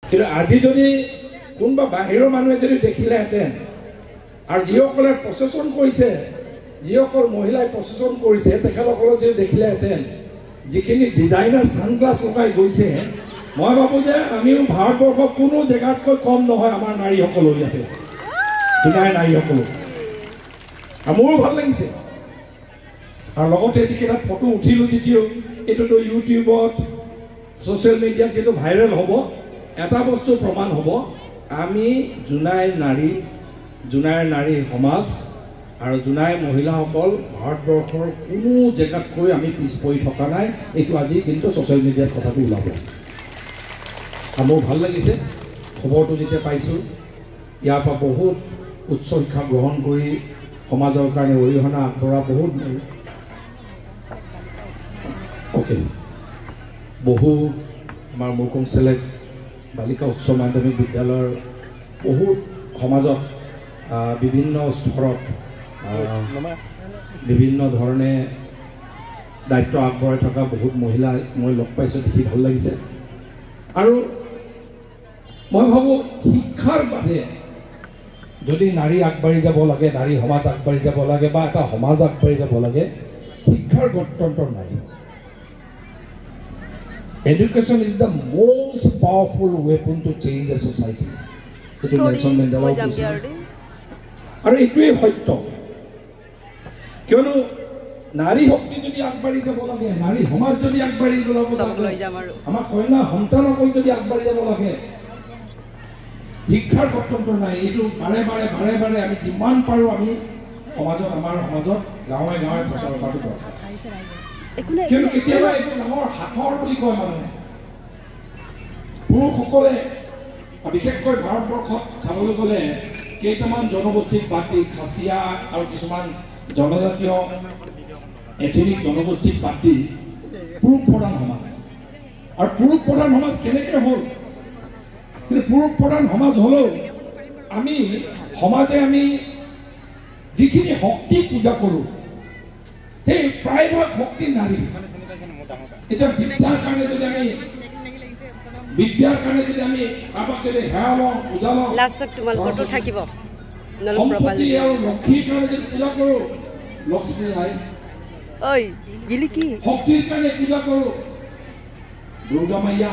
কিন্তু আজি যদি কোনোবা বাহিৰৰ মানুহে যদি দেখিলেহেঁতেন আৰু যিসকলে প্ৰচেছন কৰিছে যিসকল মহিলাই প্ৰচেছন কৰিছে তেখেতসকলক যদি দেখিলেহেঁতেন যিখিনি ডিজাইনাৰ ছানগ্লাছ লগাই গৈছে মই ভাবোঁ যে আমিও ভাৰতবৰ্ষৰ কোনো জেগাতকৈ কম নহয় আমাৰ নাৰীসকলো ইয়াতে দুনাই নাৰীসকলো মোৰো ভাল লাগিছে আৰু লগতে যিকেইটা ফটো উঠিলোঁ যদিও এইটোতো ইউটিউবত ছ'চিয়েল মিডিয়াত যিটো ভাইৰেল হ'ব এটা বস্তু প্ৰমাণ হ'ব আমি জোনাইৰ নাৰী সমাজ আৰু জোনাই মহিলাসকল ভাৰতবৰ্ষৰ কোনো জেগাতকৈ আমি পিছ পৰি থকা নাই এইটো আজি কিন্তু ছ'চিয়েল মিডিয়াত কথাটো ওলাব মোৰ ভাল লাগিছে খবৰটো যেতিয়া পাইছোঁ ইয়াৰ পৰা বহুত উচ্চ শিক্ষা গ্ৰহণ কৰি সমাজৰ কাৰণে অৰিহণা আগবঢ়া বহু আমাৰ মুকুম চেলেক বালিকা উচ্চ মাধ্যমিক বিদ্যালয়ৰ বহুত সমাজত বিভিন্ন স্তৰত বিভিন্ন ধৰণে দায়িত্ব আগবঢ়াই থকা বহুত মহিলা মই লগ পাইছোঁ দেখি ভাল লাগিছে আৰু মই ভাবোঁ শিক্ষাৰ বাদে যদি নাৰী আগবাঢ়ি যাব লাগে নাৰী সমাজ আগবাঢ়ি যাব লাগে বা এটা সমাজ আগবাঢ়ি যাব লাগে শিক্ষাৰ গণতন্ত্ৰ নাই Education is the most powerful weapon to change a society. Nelson Mandela আৰু এইটোৱেই সত্য কিয়নো নাৰী শক্তি যদি আগবাঢ়ি যাব লাগে নাৰী সমাজ যদি আগবাঢ়ি যাব লাগে আমাৰ কন্যা সন্তানসকল যদি আগবাঢ়ি যাব লাগে শিক্ষাৰ গণতন্ত্ৰ নাই এইটো বাৰে বাৰে আমি যিমান পাৰোঁ আমি আমাৰ সমাজত গাঁৱে প্ৰচাৰ কৰাটো দৰকাৰ কিয়নো কেতিয়াবা এইটো ডাঙৰ হাতৰ বুলি কয় মানুহে পুৰুষসকলে বিশেষকৈ ভাৰতবৰ্ষত চাবলৈ গ'লে কেইটামান জনগোষ্ঠীক বাদ দি খাচীয়া আৰু কিছুমান জনজাতীয় এথনিক জনগোষ্ঠীক বাদ দি পুৰুষ প্ৰধান সমাজ আৰু পুৰুষ প্ৰধান সমাজ কেনেকৈ হ'ল কিন্তু পুৰুষ প্ৰধান সমাজ হ'লেও সমাজে আমি যিখিনি শক্তি পূজা কৰোঁ সেই প্ৰায়ভাগ শক্তি নাৰী এতিয়া বিদ্যাৰ কাৰণে যদি আমি কাৰোবাক যদি সেৱা লওঁ পূজা লওঁ সম্পত্তি আৰু লক্ষ্মীৰ কাৰণে যদি পূজা কৰোঁ লক্ষ্মী আই শক্তিৰ কাৰণে পূজা কৰোঁ দুৰ্গা মাইয়া